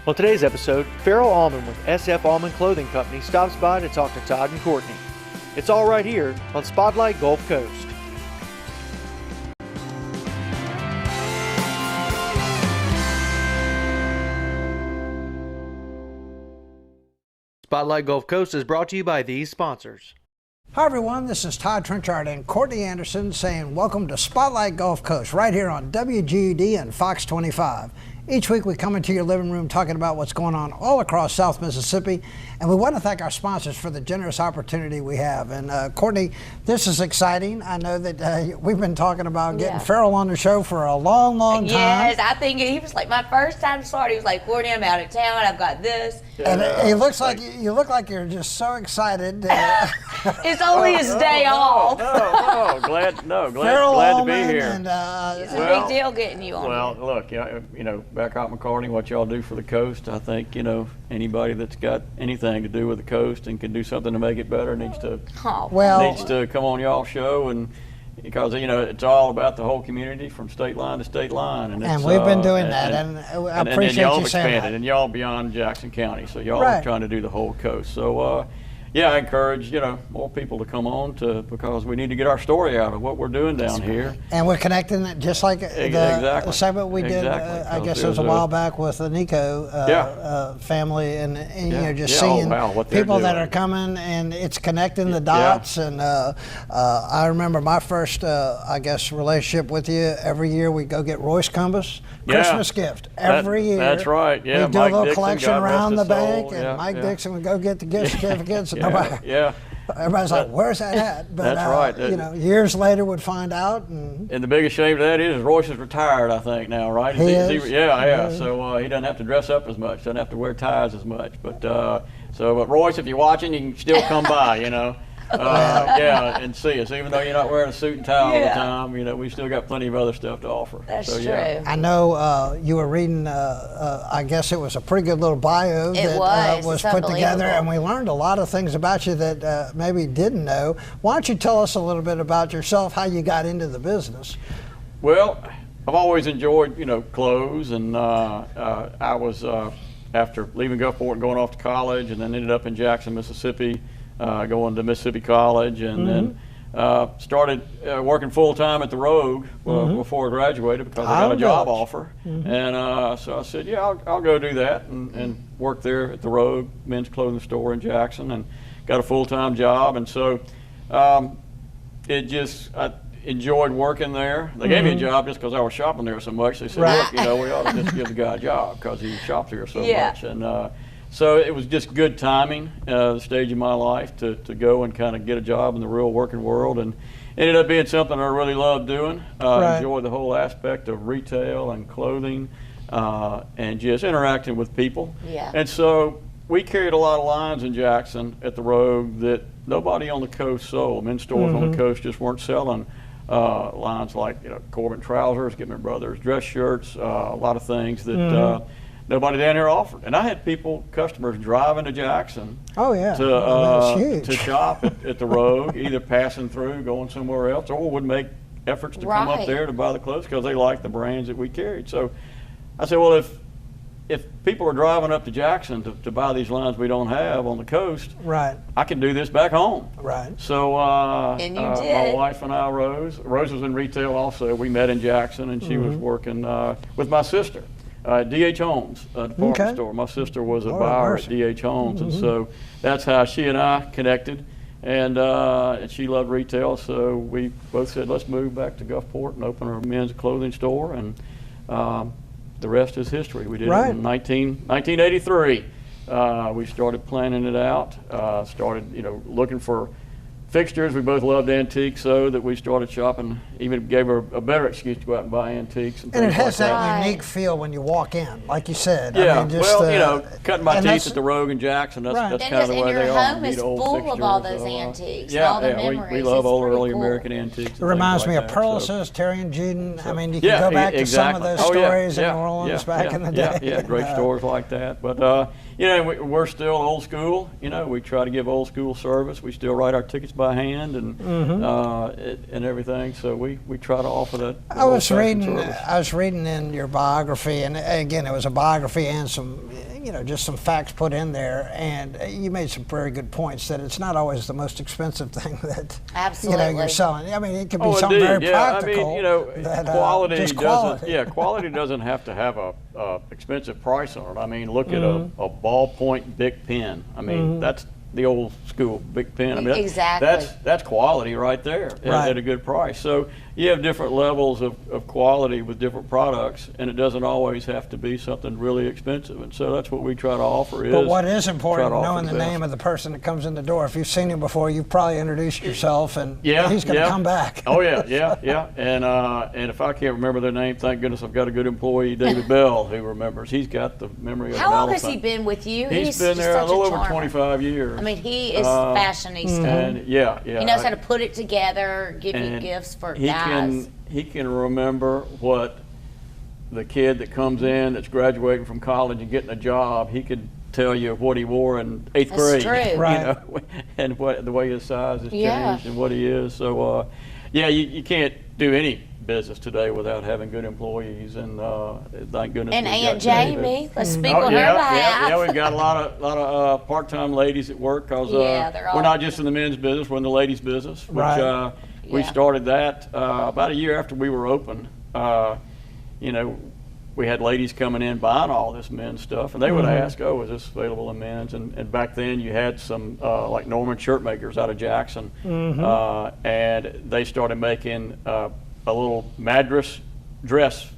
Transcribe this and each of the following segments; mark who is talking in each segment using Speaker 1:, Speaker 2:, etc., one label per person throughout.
Speaker 1: On today's episode, Farrell Allman with SF Allman Clothing Company stops by to talk to Todd and Courtney. It's all right here on Spotlight Gulf Coast. Spotlight Gulf Coast is brought to you by these sponsors.
Speaker 2: Hi everyone, this is Todd Trenchard and Courtney Anderson saying welcome to Spotlight Gulf Coast right here on WGUD and Fox 25. Each week we come into your living room talking about what's going on all across South Mississippi, and we want to thank our sponsors for the generous opportunity we have. And Courtney, this is exciting. I know that we've been talking about getting Farrell on the show for a long, long time.
Speaker 3: Yes, I think he was like my first time starting. He was like, Courtney, I'm out of town. I've got this.
Speaker 2: And he looks like you look like you're just so excited.
Speaker 3: It's only his day off.
Speaker 4: Glad
Speaker 2: Farrell
Speaker 4: to be here.
Speaker 2: And,
Speaker 3: it's a big deal getting you on.
Speaker 4: Well, look, you know, Bacot, McCarty, what y'all do for the coast, I think, you know, anybody that's got anything to do with the coast and can do something to make it better needs to come on y'all's show, and because, you know, it's all about the whole community from state line to state line.
Speaker 2: And we've been doing that, and I appreciate
Speaker 4: y'all
Speaker 2: you saying
Speaker 4: expanded,
Speaker 2: that.
Speaker 4: and y'all beyond Jackson County, so y'all are trying to do the whole coast. So, yeah, I encourage, you know, more people to come on because we need to get our story out of what we're doing down here.
Speaker 2: And we're connecting it just like the segment we did, I guess it was a while back with the Nico family, and you know, just seeing people that are coming, and it's connecting the dots. And I remember my first, I guess, relationship with you. Every year we go get Royce Cumbus Christmas gift. Every year.
Speaker 4: That's right, yeah.
Speaker 2: We do
Speaker 4: Mike
Speaker 2: a little
Speaker 4: Dixon,
Speaker 2: collection around the bank,
Speaker 4: soul.
Speaker 2: and Mike Dixon would go get the gift certificates.
Speaker 4: Yeah.
Speaker 2: Everybody's like, where's that at? But,
Speaker 4: that's right.
Speaker 2: You know, years later would find out. And
Speaker 4: the biggest shame of that is Royce is retired, I think, now, right?
Speaker 2: He is?
Speaker 4: So he doesn't have to dress up as much, doesn't have to wear ties as much. But but Royce, if you're watching, you can still come by, you know. And see us. Even though you're not wearing a suit and tie all the time, you know, we still got plenty of other stuff to offer.
Speaker 3: That's true.
Speaker 2: I know you were reading, I guess it was a pretty good little bio that was put together, and we learned a lot of things about you that maybe didn't know. Why don't you tell us a little bit about yourself, how you got into the business?
Speaker 4: Well, I've always enjoyed, you know, clothes, and I was, after leaving Gulfport and going off to college, and then ended up in Jackson, Mississippi, going to Mississippi College, and then started working full-time at the Rogue before I graduated because I got a job offer. And so I said, yeah, I'll go do that, and work there at the Rogue men's clothing store in Jackson, and got a full-time job. And so I enjoyed working there. They gave me a job just because I was shopping there so much. They said, look, you know, we ought to just give the guy a job because he shopped here so much. And so it was just good timing, the stage of my life, to go and kind of get a job in the real working world, and ended up being something I really loved doing. Enjoyed the whole aspect of retail and clothing, and just interacting with people. And so we carried a lot of lines in Jackson at the Rogue that nobody on the coast sold. Men's stores on the coast just weren't selling lines like, you know, Corbin trousers, Gitman Brothers dress shirts, a lot of things that nobody down here offered. And I had customers driving to Jackson to shop at the Rogue, either passing through, going somewhere else, or would make efforts to come up there to buy the clothes because they liked the brands that we carried. So I said, well, if people are driving up to Jackson to buy these lines we don't have on the coast, I can do this back home. So
Speaker 3: and you did.
Speaker 4: My wife and I, Rose was in retail also. We met in Jackson, and she was working with my sister. D.H. Holmes, department store. My sister was a buyer at D.H. Holmes, and so that's how she and I connected. And she loved retail, so we both said, let's move back to Gulfport and open our men's clothing store. And the rest is history. We did it in 1983. We started planning it out. Started, you know, looking for fixtures. We both loved antiques, so that we started shopping, even gave her a better excuse to go out and buy antiques. And
Speaker 2: it has that unique feel when you walk in, like you said.
Speaker 4: Yeah,
Speaker 2: I mean, just,
Speaker 4: well, you know, cutting my teeth at the Rogue in Jackson, that's kind of the way they are.
Speaker 3: And your home is full of all those antiques, and all the memories.
Speaker 4: We love old early American antiques.
Speaker 2: It reminds me of Pearles's, Terry and Juden. I mean, you can go back to some of those stories in New Orleans back in the day.
Speaker 4: Yeah, great stores like that. But, you know, we're still old school. You know, we try to give old school service. We still write our tickets by hand and everything. So we try to offer that.
Speaker 2: I was reading
Speaker 4: service.
Speaker 2: in your biography, and again, it was a biography and some, just some facts put in there, and you made some very good points that it's not always the most expensive thing that you're selling. I mean, it could be something very practical.
Speaker 4: I mean, quality doesn't have to have a expensive price on it. I mean, look at a ballpoint Bic pen. I mean, that's the old school Bic pen. I mean,
Speaker 3: exactly.
Speaker 4: That's quality right there at a good price. So you have different levels of quality with different products, and it doesn't always have to be something really expensive. And so that's what we try to offer.
Speaker 2: But what is important, knowing the name of the person that comes in the door. If you've seen him before, you've probably introduced yourself, and he's going to come back.
Speaker 4: Oh yeah. And if I can't remember their name, thank goodness I've got a good employee, David Bell, who remembers. He's got the memory of an elephant.
Speaker 3: How long has he been with you?
Speaker 4: He's been there a little over 25 years.
Speaker 3: I mean, he is fashionista.
Speaker 4: And
Speaker 3: he knows how to put it together, give you gifts for guys.
Speaker 4: He can remember what the kid that comes in that's graduating from college and getting a job, he could tell you what he wore in 8th grade.
Speaker 3: That's true.
Speaker 2: Right.
Speaker 4: And what the way his size has changed and what he is. So, you can't do any business today without having good employees, and thank goodness.
Speaker 3: And Aunt Jamie, let's speak on her behalf.
Speaker 4: Yeah, we've got a lot of part-time ladies at work because we're not just in the men's business, we're in the ladies' business, which we started that about a year after we were open. We had ladies coming in buying all this men's stuff, and they would ask, "Oh, is this available in men's?" And back then you had some like Norman shirt makers out of Jackson, and they started making a little madras dress,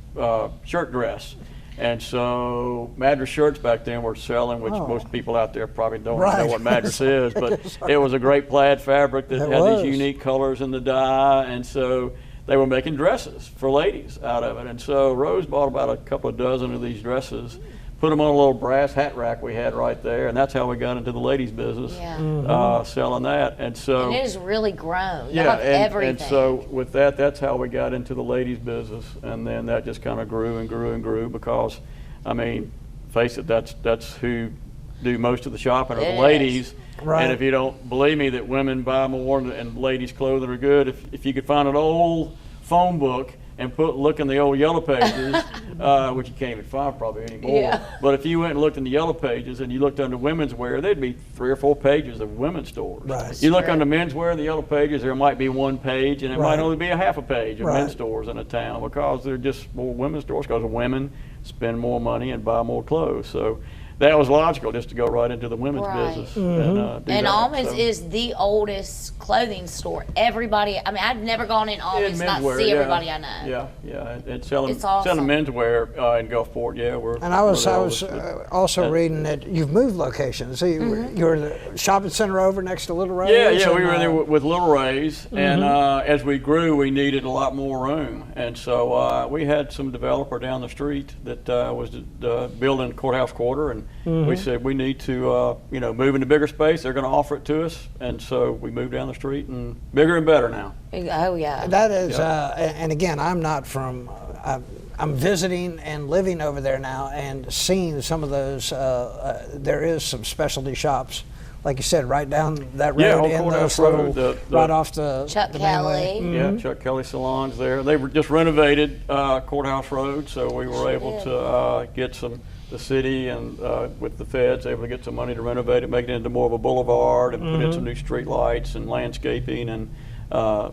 Speaker 4: shirt dress. And so madras shirts back then were selling, which most people out there probably don't know what madras is, but it was a great plaid fabric that had these unique colors in the dye, and so they were making dresses for ladies out of it. And so Rose bought about a couple of dozen of these dresses, put them on a little brass hat rack we had right there, and that's how we got into the ladies business, selling that. And so
Speaker 3: it has really grown.
Speaker 4: And so with that's how we got into the ladies business, and then that just kind of grew and grew and grew because, I mean, face it, that's who do most of the shopping are the ladies.
Speaker 2: Right.
Speaker 4: And if you don't believe me that women buy more and ladies' clothing are good, if you could find an old phone book and look in the old yellow pages, which you can't even find probably anymore.
Speaker 3: Yeah.
Speaker 4: But if you went and looked in the yellow pages and you looked under women's wear, there'd be 3 or 4 pages of women's stores.
Speaker 2: Right.
Speaker 4: You look under men's wear in the yellow pages, there might be 1 page, and it might only be a half a page of men's stores in a town because they're just more women's stores because women spend more money and buy more clothes. So that was logical, just to go right into the women's business. And
Speaker 3: Almonds is the oldest clothing store. Everybody, I mean, I've never gone in Almonds and not see everybody I know.
Speaker 4: Yeah. And selling
Speaker 3: awesome.
Speaker 4: menswear in Gulfport, we're.
Speaker 2: And I was also reading that you've moved locations. So you're in the shopping center over next to Little Ray's.
Speaker 4: Yeah, we were there with Little Ray's, and as we grew, we needed a lot more room, and so we had some developer down the street that was building Courthouse Quarter, and we said we need to move into bigger space. They're going to offer it to us, and so we moved down the street, and bigger and better now.
Speaker 3: Oh yeah.
Speaker 2: That is, and again, I'm not from. I'm visiting and living over there now, and seeing some of those. There is some specialty shops, like you said, right down that road in those little, right off the
Speaker 3: Chuck
Speaker 2: the
Speaker 3: Kelly.
Speaker 2: mainway.
Speaker 4: Yeah, Chuck Kelly salons there. They were just renovated Courthouse Road, so we were able to get the city and with the feds able to get some money to renovate it, make it into more of a boulevard, and put in some new street lights and landscaping, and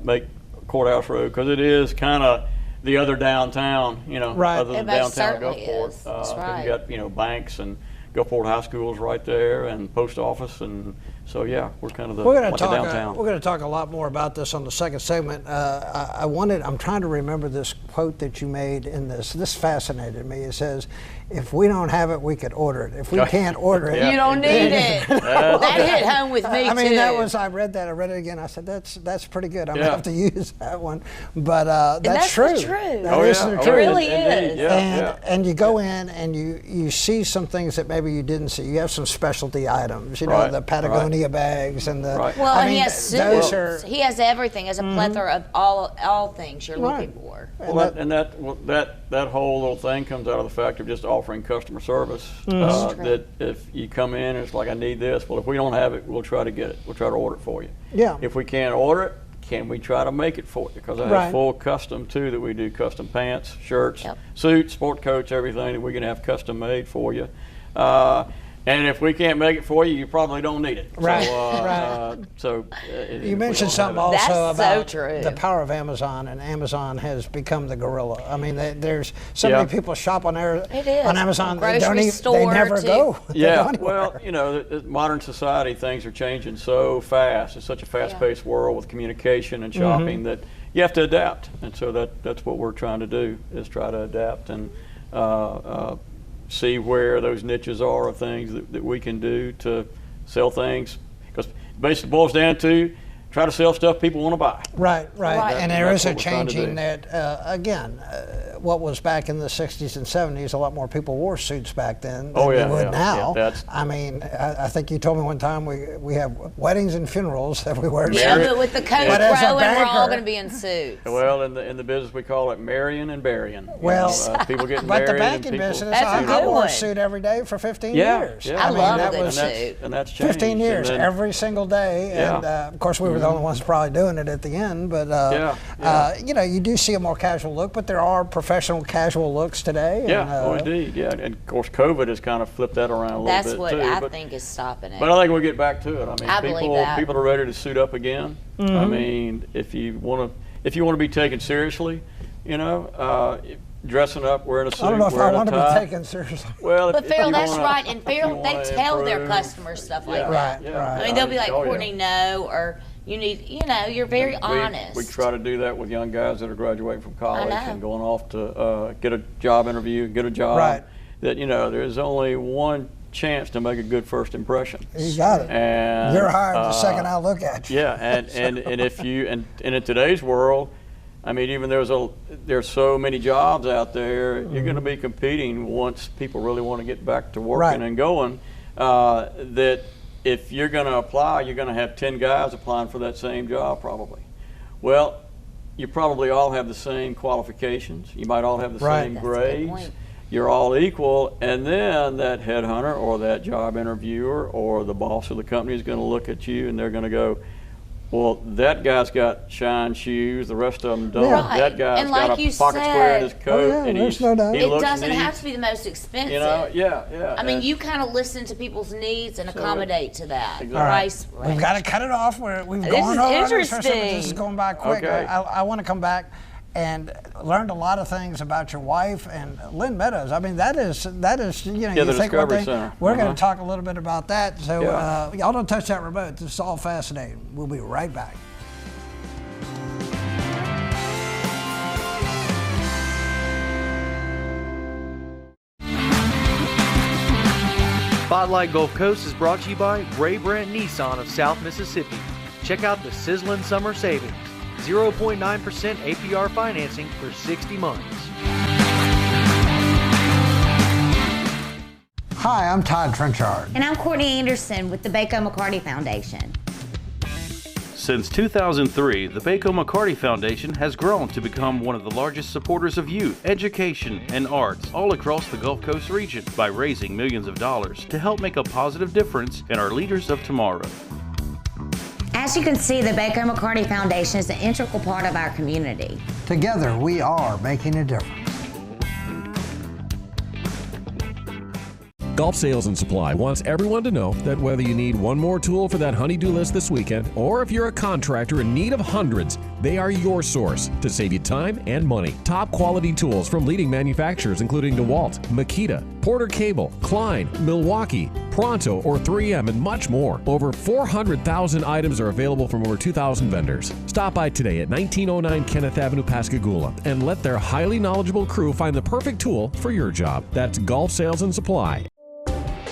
Speaker 4: make Courthouse Road, because it is kind of the other downtown, other than downtown Gulfport.
Speaker 3: That's right.
Speaker 4: You got banks and Gulfport High School is right there, and post office, and so we're kind of downtown.
Speaker 2: We're going to talk a lot more about this on the second segment. I'm trying to remember this quote that you made in this. This fascinated me. It says, "If we don't have it, we could order it. If we can't order it,
Speaker 3: you don't need it." That hit home with me too.
Speaker 2: I read that. I read it again. I said, that's pretty good. I'm going to have to use that one. But that's true.
Speaker 3: The truth.
Speaker 2: That is the truth.
Speaker 3: It really is.
Speaker 2: And you go in and you see some things that maybe you didn't see. You have some specialty items. The Patagonia Acuantia bags and the.
Speaker 3: Right. Well,
Speaker 2: I
Speaker 3: and
Speaker 2: mean,
Speaker 3: he has suits. He has everything. Has a plethora of all things you're looking for.
Speaker 4: Well, that whole little thing comes out of the fact of just offering customer service. That if you come in and it's like, I need this. Well, if we don't have it, we'll try to get it. We'll try to order it for you.
Speaker 2: Yeah.
Speaker 4: If we can't order it, can we try to make it for you? Because I have full custom too, that we do custom pants, shirts, suits, sport coats, everything that we can have custom made for you. And if we can't make it for you, you probably don't need it.
Speaker 2: Right.
Speaker 4: So
Speaker 2: you mentioned something also about
Speaker 3: so
Speaker 2: the power of Amazon, and Amazon has become the gorilla. I mean, there's so many people shop on Amazon. They never go.
Speaker 4: Yeah. Well, you know, modern society, things are changing so fast. It's such a fast-paced world with communication and shopping that you have to adapt. And so that's what we're trying to do, is try to adapt and see where those niches are of things that we can do to sell things, because basically it boils down to try to sell stuff people want to buy.
Speaker 2: Right. And there is a changing that, again, what was back in the 60s and 70s, a lot more people wore suits back then than they would now. I mean, I think you told me one time we have weddings and funerals that we wear suits.
Speaker 3: Yeah, but with the coat growing, we're all going to be in suits.
Speaker 4: Well, in the business we call it marrying and burying.
Speaker 2: Well,
Speaker 4: people getting
Speaker 2: but
Speaker 4: married.
Speaker 2: the banking business, I wore a suit every day for 15 years.
Speaker 3: I love a good suit.
Speaker 4: And that's changed.
Speaker 2: 15 years, every single day. And of course, we were the only ones probably doing it at the end. But you know, you do see a more casual look, but there are professional casual looks today.
Speaker 4: Indeed. And of course, COVID has kind of flipped that around a little bit too.
Speaker 3: That's what I think is stopping it.
Speaker 4: But I think we'll get back to it. I mean,
Speaker 3: believe
Speaker 4: people are ready to suit up again. I mean, if you want to be taken seriously, you know, dressing up, wearing a suit,
Speaker 2: I don't know if I want
Speaker 4: to
Speaker 2: be taken seriously.
Speaker 4: Well,
Speaker 3: but Farrell, that's right. And Farrell, they tell their customers stuff like that.
Speaker 2: Right.
Speaker 3: I mean, they'll be like, Courtney, no, or you need, you know, you're very honest.
Speaker 4: We try to do that with young guys that are graduating from college and going off to get a job interview, get a job.
Speaker 2: Right.
Speaker 4: That, you know, there's only one chance to make a good first impression.
Speaker 2: You got it.
Speaker 4: And
Speaker 2: you're hired the second I look at you.
Speaker 4: Yeah, and if you and in today's world, I mean, even there's so many jobs out there, you're going to be competing once people really want to get back to working and going. That if you're going to apply, you're going to have 10 guys applying for that same job probably. Well, you probably all have the same qualifications. You might all have the same grades. You're all equal, and then that headhunter or that job interviewer or the boss of the company is going to look at you and they're going to go, well, that guy's got shine shoes, the rest of them don't. That guy's got a pocket square in his coat, and he looks
Speaker 3: doesn't
Speaker 4: neat.
Speaker 3: have to be the most expensive.
Speaker 4: You know,
Speaker 3: I mean, you kind of listen to people's needs and accommodate to that.
Speaker 4: Exactly.
Speaker 3: Price range.
Speaker 2: We've got to cut it off. We've
Speaker 3: This
Speaker 2: gone
Speaker 3: is
Speaker 2: over
Speaker 3: interesting.
Speaker 2: This is going by quick.
Speaker 4: Okay.
Speaker 2: I want to come back and learned a lot of things about your wife and Lynn Meadows. I mean, that is you know, you
Speaker 4: the
Speaker 2: think one
Speaker 4: Discovery
Speaker 2: thing.
Speaker 4: Center.
Speaker 2: We're going to talk a little bit about that. So y'all don't touch that remote. This is all fascinating. We'll be right back.
Speaker 1: Spotlight Gulf Coast is brought to you by Ray Brent Nissan of South Mississippi. Check out the sizzling summer savings. 0.9% APR financing for 60 months.
Speaker 2: Hi, I'm Todd Trenchard.
Speaker 5: And I'm Courtney Anderson with the Bacot McCarty Foundation.
Speaker 6: Since 2003, the Bacot McCarty Foundation has grown to become one of the largest supporters of youth, education, and arts all across the Gulf Coast region by raising millions of dollars to help make a positive difference in our leaders of tomorrow.
Speaker 5: As you can see, the Bacot McCarty Foundation is an integral part of our community.
Speaker 2: Together, we are making a difference.
Speaker 7: Gulf Sales and Supply wants everyone to know that whether you need one more tool for that honey-do list this weekend, or if you're a contractor in need of hundreds, they are your source to save you time and money. Top quality tools from leading manufacturers including DeWalt, Makita, Porter Cable, Klein, Milwaukee, Pronto, or 3M, and much more. Over 400,000 items are available from over 2,000 vendors. Stop by today at 1909 Kenneth Avenue, Pascagoula, and let their highly knowledgeable crew find the perfect tool for your job. That's Gulf Sales and Supply.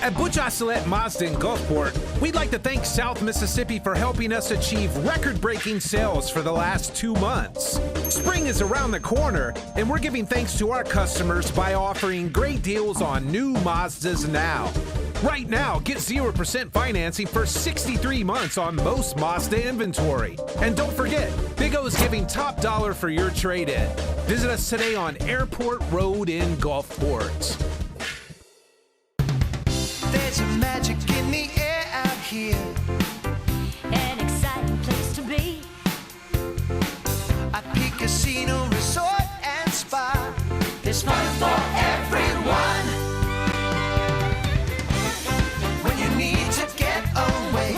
Speaker 8: At Butch Ocelette Mazda in Gulfport, we'd like to thank South Mississippi for helping us achieve record-breaking sales for the last 2 months. Spring is around the corner, and we're giving thanks to our customers by offering great deals on new Mazdas now. Right now, get 0% financing for 63 months on most Mazda inventory. And don't forget, Big O is giving top dollar for your trade-in. Visit us today on Airport Road in Gulfport.
Speaker 9: There's a magic in the air out here.
Speaker 10: An exciting place to be.
Speaker 9: At Peak Casino Resort and Spa. There's fun for everyone. When you need to get away,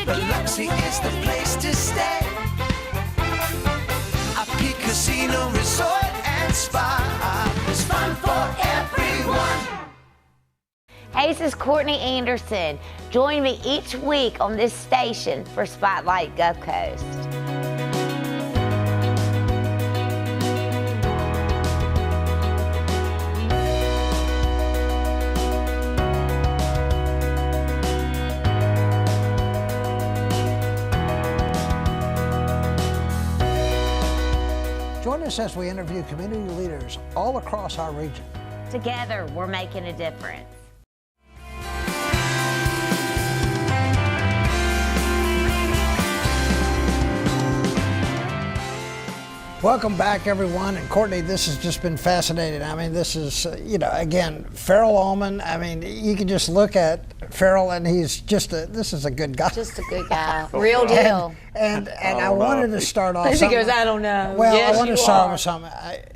Speaker 9: Biloxi is the place to stay. At Peak Casino Resort and Spa. There's fun for everyone.
Speaker 5: Hey, this is Courtney Anderson. Join me each week on this station for Spotlight Gulf Coast.
Speaker 2: Join us as we interview community leaders all across our region.
Speaker 5: Together, we're making a difference.
Speaker 2: Welcome back, everyone. And Courtney, this has just been fascinating. I mean, this is, again, Farrell Ullman. I mean, you can just look at Farrell, and he's this is a good guy.
Speaker 3: Just a good guy. Real deal.
Speaker 2: And I wanted to start off.
Speaker 3: He goes, I don't know.
Speaker 2: Well,
Speaker 3: yes,
Speaker 2: I want to start with something.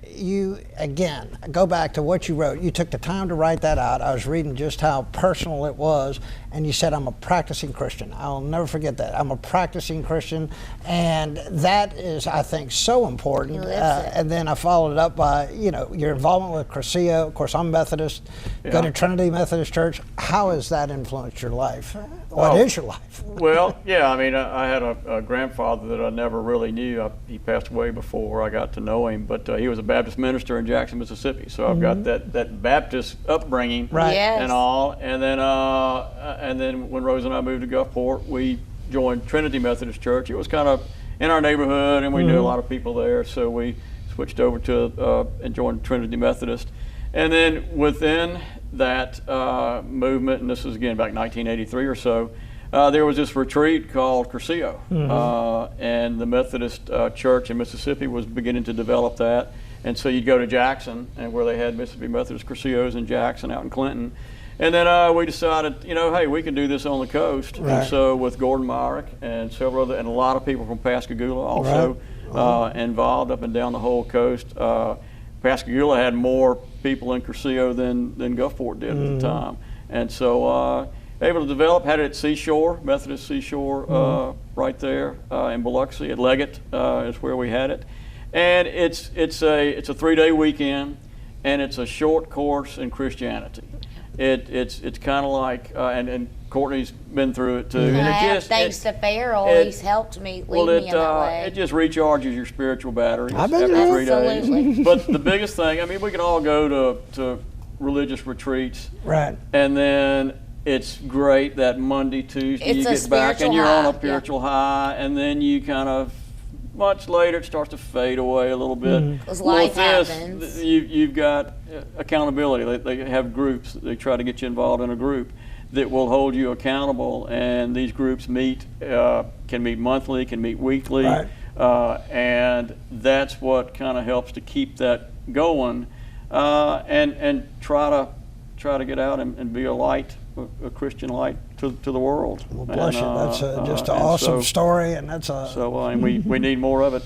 Speaker 2: You, again, go back to what you wrote. You took the time to write that out. I was reading just how personal it was, and you said, I'm a practicing Christian. I'll never forget that. I'm a practicing Christian, and that is, I think, so important. And then I followed it up by, your involvement with Cursillo. Of course, I'm Methodist, go to Trinity Methodist Church. How has that influenced your life? What is your life?
Speaker 4: Well, yeah, I mean, I had a grandfather that I never really knew. He passed away before I got to know him, but he was a Baptist minister in Jackson, Mississippi. So I've got that Baptist upbringing and all. And then when Rose and I moved to Gulfport, we joined Trinity Methodist Church. It was kind of in our neighborhood, and we knew a lot of people there. So we switched over to and joined Trinity Methodist. And then within that movement, and this was again back in 1983 or so, there was this retreat called Cursillo, and the Methodist Church in Mississippi was beginning to develop that. And so you'd go to Jackson, and where they had Mississippi Methodist Cursillos in Jackson, out in Clinton. And then we decided, hey, we can do this on the coast. Right. And so with Gordon Myrick and several other, and a lot of people from Pascagoula also involved up and down the whole coast. Pascagoula had more people in Cursillo than Gulfport did at the time. And so able to develop, had it at Seashore, Methodist Seashore, right there in Biloxi. At Leggett is where we had it. And it's a 3-day weekend, and it's a short course in Christianity. It's kind of like, and Courtney's been through it too. And
Speaker 3: thanks to Farrell, he's helped me, lead me in that way.
Speaker 4: It just recharges your spiritual batteries
Speaker 2: after
Speaker 4: 3 days. But the biggest thing, I mean, we can all go to religious retreats,
Speaker 2: right?
Speaker 4: And then it's great that Monday, Tuesday, you get back and you're on a spiritual high, and then you kind of, much later, it starts to fade away a little bit.
Speaker 3: Because life happens.
Speaker 4: You've got accountability. They have groups. They try to get you involved in a group that will hold you accountable. And these groups can meet monthly, can meet weekly. Right. And that's what kind of helps to keep that going and try to get out and be a light, a Christian light to the world.
Speaker 2: Well, bless you. That's just an awesome story, and that's a.
Speaker 4: So and we need more of it,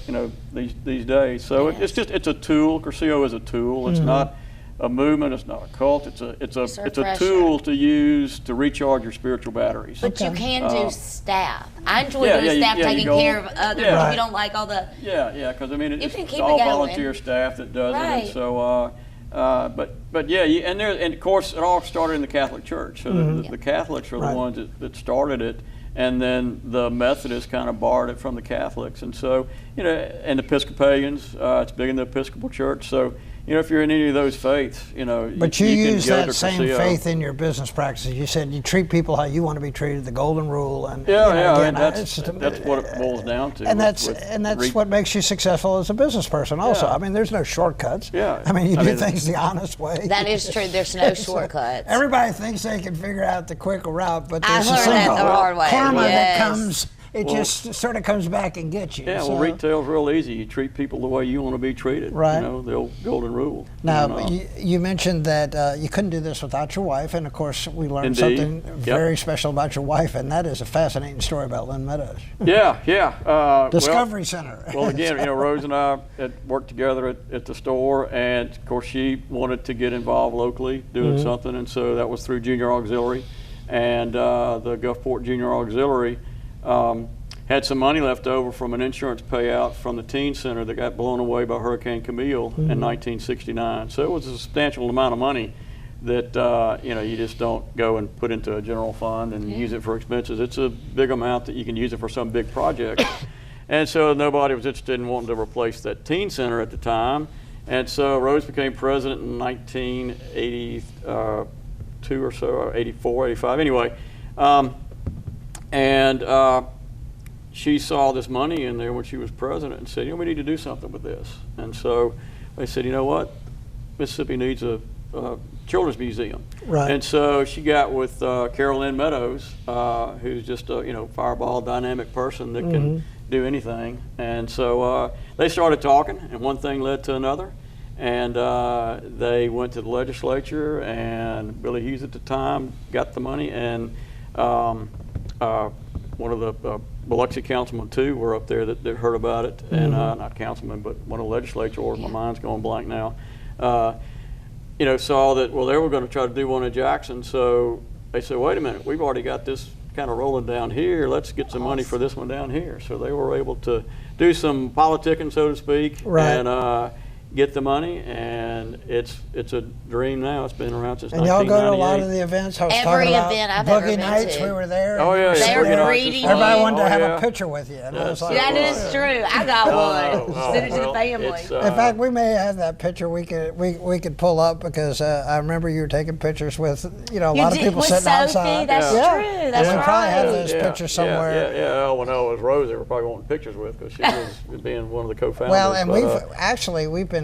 Speaker 4: these days. So it's a tool. Cursillo is a tool. It's not a movement. It's not a cult. It's a tool to use to recharge your spiritual batteries.
Speaker 3: But you can do staff. I enjoy doing staff, taking care of others. If you don't like all the.
Speaker 4: Because I mean it's all volunteer staff that does it, and so. But yeah, and of course it all started in the Catholic Church. So the Catholics are the ones that started it, and then the Methodists kind of borrowed it from the Catholics. And so and Episcopalians, it's big in the Episcopal Church. So if you're in any of those faiths,
Speaker 2: But you
Speaker 4: can
Speaker 2: use
Speaker 4: go
Speaker 2: that
Speaker 4: to
Speaker 2: same
Speaker 4: Cursillo.
Speaker 2: faith in your business practices. You said you treat people how you want to be treated, the golden rule, and
Speaker 4: Again,
Speaker 2: that's
Speaker 4: what it boils down to.
Speaker 2: And that's what makes you successful as a business person. Also, I mean, there's no shortkuts.
Speaker 4: Yeah.
Speaker 2: I mean, you do things the honest way.
Speaker 3: That is true. There's no shortcuts.
Speaker 2: Everybody thinks they can figure out the quick route, but
Speaker 3: I
Speaker 2: there's a
Speaker 3: learned that
Speaker 2: single
Speaker 3: the hard way.
Speaker 2: karma that
Speaker 3: Yes.
Speaker 2: comes. It just sort of comes back and gets you.
Speaker 4: Yeah, well, retail's real easy. You treat people the way you want to be treated.
Speaker 2: Right.
Speaker 4: The old golden rule.
Speaker 2: Now, you mentioned that you couldn't do this without your wife, and of course, we learned
Speaker 4: Indeed.
Speaker 2: something very special about your wife, and that is a fascinating story about Lynn Meadows.
Speaker 4: Yeah.
Speaker 2: Discovery Center.
Speaker 4: Well, again, Rose and I had worked together at the store, and of course, she wanted to get involved locally, doing something, and so that was through Junior Auxiliary, and the Gulfport Junior Auxiliary. Had some money left over from an insurance payout from the teen center that got blown away by Hurricane Camille in 1969. So it was a substantial amount of money that you just don't go and put into a general fund and use it for expenses. It's a big amount that you can use it for some big project. And so nobody was interested in wanting to replace that teen center at the time. And so Rose became president in 1982 or so, or 84, 85. Anyway. She saw this money in there when she was president and said, we need to do something with this. And so they said, you know what? Mississippi needs a children's museum.
Speaker 2: Right.
Speaker 4: And so she got with Carol Lynn Meadows, who's just a fireball, dynamic person that can do anything. And so they started talking, and one thing led to another. And they went to the legislature, and Billy Hughes at the time got the money, and one of the Biloxi councilmen too were up there that heard about it, and not councilmen, but one of the legislators. My mind's going blank now. Saw that they were going to try to do one in Jackson, so they said, wait a minute, we've already got this kind of rolling down here. Let's get some money for this one down here. So they were able to do some politicking, so to speak, and get the money, and it's a dream now. It's been around since 1998.
Speaker 2: And y'all go to a lot of the events. I was
Speaker 3: Every
Speaker 2: talking about
Speaker 3: event I've ever
Speaker 2: Boogie
Speaker 3: been
Speaker 2: Nights.
Speaker 3: to.
Speaker 2: We were there.
Speaker 4: Oh yeah,
Speaker 3: They're reading.
Speaker 2: Everybody wanted to have a picture with you, and I was like,
Speaker 3: That is true. I got one. Send it to the family.
Speaker 2: in fact, we may have that picture. We could pull up because I remember you were taking pictures with a lot of people sitting outside.
Speaker 3: That's true. That's
Speaker 2: we
Speaker 3: right.
Speaker 2: probably have those pictures somewhere.
Speaker 4: Yeah. When I was Rose, they were probably wanting pictures with because she was being one of the co-founders.
Speaker 2: Well, and we've been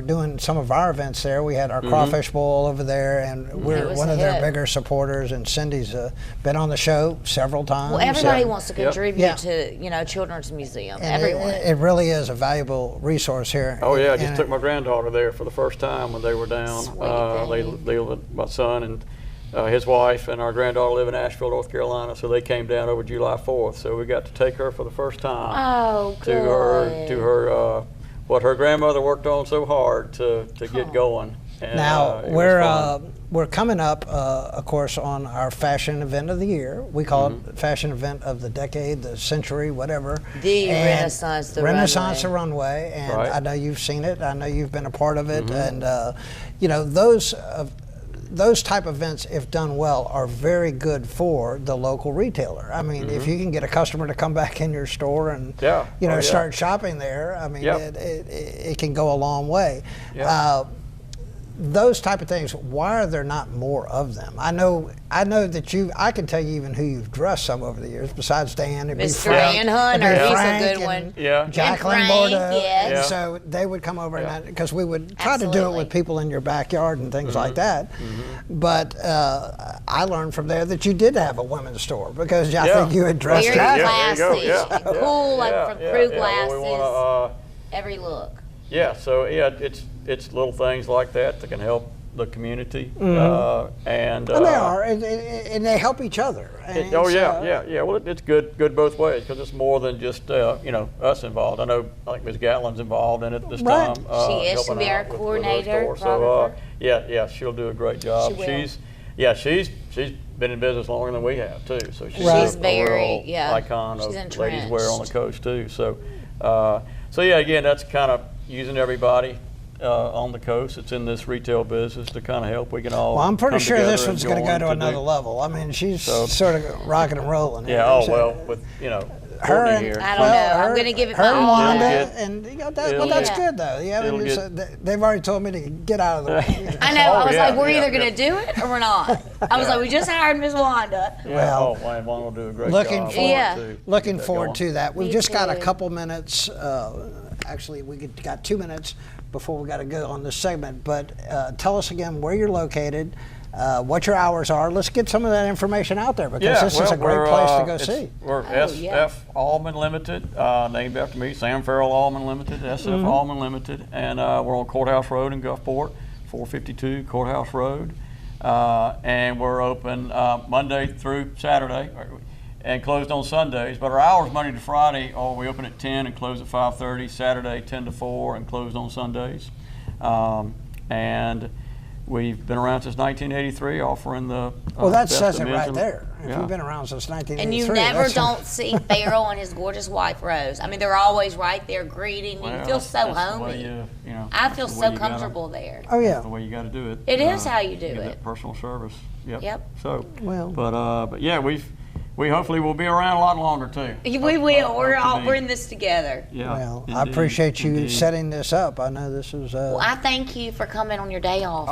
Speaker 2: doing some of our events there. We had our crawfish bowl over there, and we're one of their bigger supporters. And Cindy's been on the show several times.
Speaker 3: Well, everybody wants to contribute to Children's Museum.
Speaker 2: And
Speaker 3: everyone.
Speaker 2: It really is a valuable resource here.
Speaker 4: Oh yeah, I just took my granddaughter there for the first time when they were down. My son and his wife and our granddaughter live in Asheville, North Carolina, so they came down over July 4th. So we got to take her for the first time to her what her grandmother worked on so hard to get going. And,
Speaker 2: now we're coming up, of course, on our fashion event of the year. We call it fashion event of the decade, the century, whatever.
Speaker 3: The Renaissance, the
Speaker 2: Runway. And
Speaker 4: right.
Speaker 2: I know you've seen it. I know you've been a part of it. And those type of events, if done well, are very good for the local retailer. I mean, if you can get a customer to come back in your store and start shopping there, I mean, it can go a long way. Those type of things, why are there not more of them? I know that I can tell you even who you've dressed some over the years, besides Dan.
Speaker 3: Mr. Ann Hunter, he's a good one.
Speaker 2: Jacqueline Bordeaux.
Speaker 3: Yes.
Speaker 2: So they would come over, because we would try to do it with people in your backyard and things like that. But I learned from there that you did have a women's store, because I think you had dressed
Speaker 3: very
Speaker 2: classy.
Speaker 3: Cool, like from crew glasses, every look.
Speaker 4: Yeah, so it's little things like that that can help the community, and
Speaker 2: they are, and they help each other.
Speaker 4: Well, it's good both ways, because it's more than just us involved. I think Ms. Gatlin's involved in it this time.
Speaker 3: She is. She'll be our coordinator.
Speaker 4: So she'll do a great job. She's been in business longer than we have too. So she's
Speaker 3: very
Speaker 4: icon of ladies wear on the coast too. So again, that's kind of using everybody on the coast. It's in this retail business to kind of help. We can all.
Speaker 2: Well, I'm pretty sure this one's going to go to another level. I mean, she's sort of rocking and rolling.
Speaker 4: Yeah. With Courtney here.
Speaker 3: I don't know. I'm going to give it
Speaker 2: her
Speaker 3: my
Speaker 2: and
Speaker 3: all.
Speaker 2: Wanda, and that's good though. They've already told me to get out of the way.
Speaker 3: I know. I was like, we're either going to do it or we're not. I was like, we just hired Miss Wanda.
Speaker 2: Well,
Speaker 4: Wanda will do a great job.
Speaker 2: Looking forward to that. We've
Speaker 3: Me
Speaker 2: just got a
Speaker 3: too.
Speaker 2: couple minutes. Actually, got 2 minutes before we got to go on this segment. But tell us again where you're located, what your hours are. Let's get some of that information out there because this is a great place to go see.
Speaker 4: We're SF Allman Limited, named after me, Sam Farrell Allman Limited, SF Allman Limited, and we're on Courthouse Road in Gulfport, 452 Courthouse Road, and we're open Monday through Saturday and closed on Sundays. But our hours Monday to Friday, we open at 10 and close at 5:30. Saturday 10 to 4 and closed on Sundays, and we've been around since 1983, offering the
Speaker 2: well, that says it right there. If you've been around since 1983.
Speaker 3: And you never don't see Farrell and his gorgeous wife, Rose. I mean, they're always right there greeting. You feel so homey. I feel so comfortable there.
Speaker 2: Oh, yeah.
Speaker 4: That's the way you got to do it.
Speaker 3: It is how you do it.
Speaker 4: That personal service.
Speaker 3: Yep.
Speaker 4: So, but yeah, we hopefully will be around a lot longer too.
Speaker 3: We will. We're in this together.
Speaker 4: Yeah.
Speaker 2: Well, I appreciate you setting this up. I know this is.
Speaker 3: Well, I thank you for coming on your day off.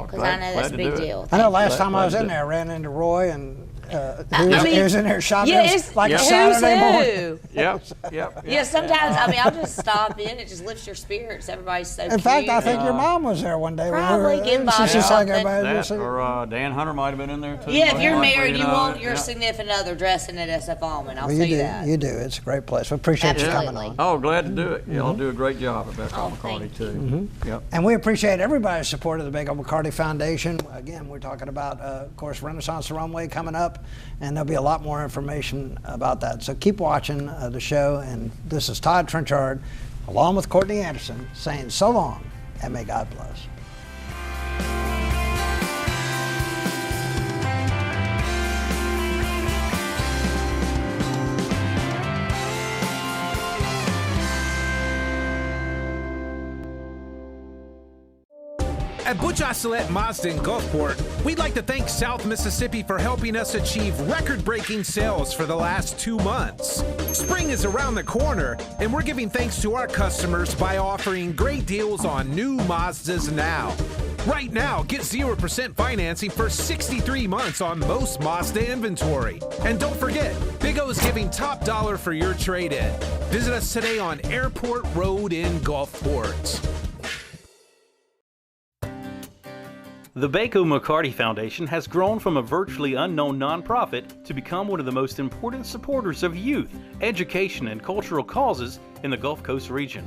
Speaker 3: Because I know that's a big deal.
Speaker 2: I know last time I was in there, I ran into Roy and he was in there shopping. It was like a Saturday morning.
Speaker 3: Yeah, sometimes, I mean, I'll just stop in. It just lifts your spirits. Everybody's so cute.
Speaker 2: In fact, I think your mom was there one day.
Speaker 3: Probably getting by
Speaker 4: She's
Speaker 3: like
Speaker 4: everybody. Or Dan Hunter might have been in there too.
Speaker 3: Yeah, if you're married, you want your significant other dressing at SF Allman. I'll tell you that.
Speaker 2: You do. It's a great place. We appreciate you coming on.
Speaker 4: Oh, glad to do it. Y'all do a great job at Bacot McCarty too. Yep.
Speaker 2: And we appreciate everybody's support of the Bacot McCarty Foundation. Again, we're talking about, of course, Renaissance Runway coming up, and there'll be a lot more information about that. So keep watching the show. And this is Todd Trenchard, along with Courtney Anderson, saying so long and may God bless.
Speaker 8: At Butch Ocelette Mazda in Gulfport, we'd like to thank South Mississippi for helping us achieve record-breaking sales for the last 2 months. Spring is around the corner, and we're giving thanks to our customers by offering great deals on new Mazdas now. Right now, get 0% financing for 63 months on most Mazda inventory. And don't forget, Big O is giving top dollar for your trade-in. Visit us today on Airport Road in Gulfport.
Speaker 6: The Bacot McCarty Foundation has grown from a virtually unknown nonprofit to become one of the most important supporters of youth, education, and cultural causes in the Gulf Coast region.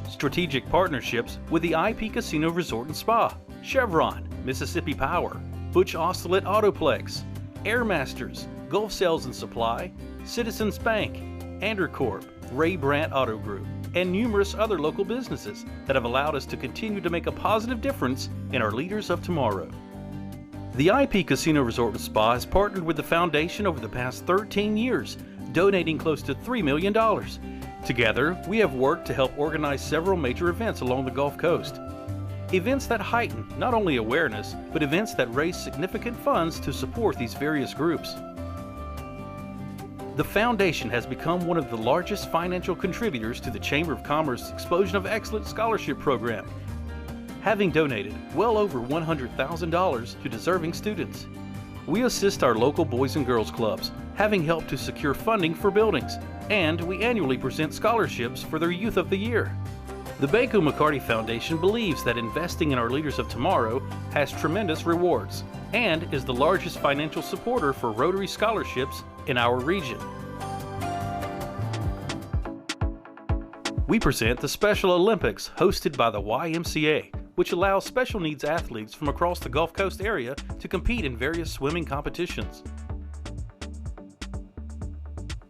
Speaker 6: Strategic partnerships with the IP Casino Resort and Spa, Chevron, Mississippi Power, Butch Ocelette Autoplex, Airmasters, Gulf Sales and Supply, Citizens Bank, Andercorp, Ray Brandt Auto Group, and numerous other local businesses that have allowed us to continue to make a positive difference in our leaders of tomorrow. The IP Casino Resort and Spa has partnered with the foundation over the past 13 years, donating close to $3 million. Together, we have worked to help organize several major events along the Gulf Coast. Events that heighten not only awareness, but events that raise significant funds to support these various groups. The foundation has become one of the largest financial contributors to the Chamber of Commerce Explosion of Excellence Scholarship Program, having donated well over $100,000 to deserving students. We assist our local Boys and Girls Clubs, having helped to secure funding for buildings, and we annually present scholarships for their Youth of the Year. The Bacot McCarty Foundation believes that investing in our leaders of tomorrow has tremendous rewards and is the largest financial supporter for Rotary scholarships in our region. We present the Special Olympics hosted by the YMCA, which allows special needs athletes from across the Gulf Coast area to compete in various swimming competitions.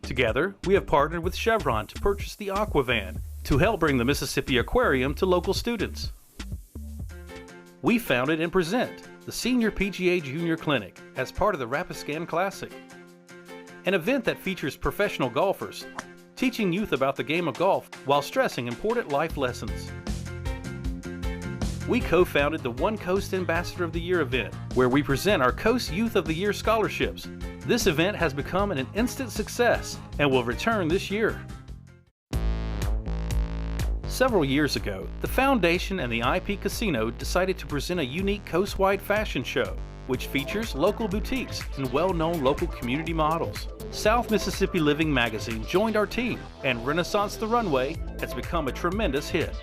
Speaker 6: Together, we have partnered with Chevron to purchase the Aquavan to help bring the Mississippi Aquarium to local students. We founded and present the Senior PGA Junior Clinic as part of the Rapiscan Classic, an event that features professional golfers, teaching youth about the game of golf while stressing important life lessons. We co-founded the One Coast Ambassador of the Year event, where we present our Coast Youth of the Year scholarships, this event has become an instant success and will return this year. Several years ago, the Foundation and the IP Casino decided to present a unique coast-wide fashion show, which features local boutiques and well-known local community models. South Mississippi Living magazine joined our team, and Renaissance the Runway has become a tremendous hit.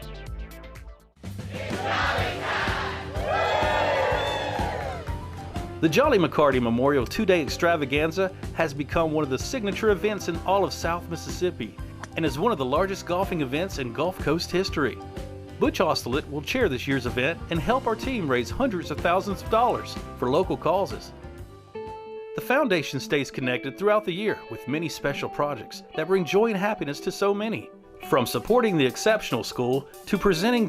Speaker 6: The Jolly McCarty Memorial 2-Day Extravaganza has become one of the signature events in all of South Mississippi and is one of the largest golfing events in Gulf Coast history. Butch Ostelet will chair this year's event and help our team raise hundreds of thousands of dollars for local causes. The Foundation stays connected throughout the year with many special projects that bring joy and happiness to so many. From supporting the exceptional school to presenting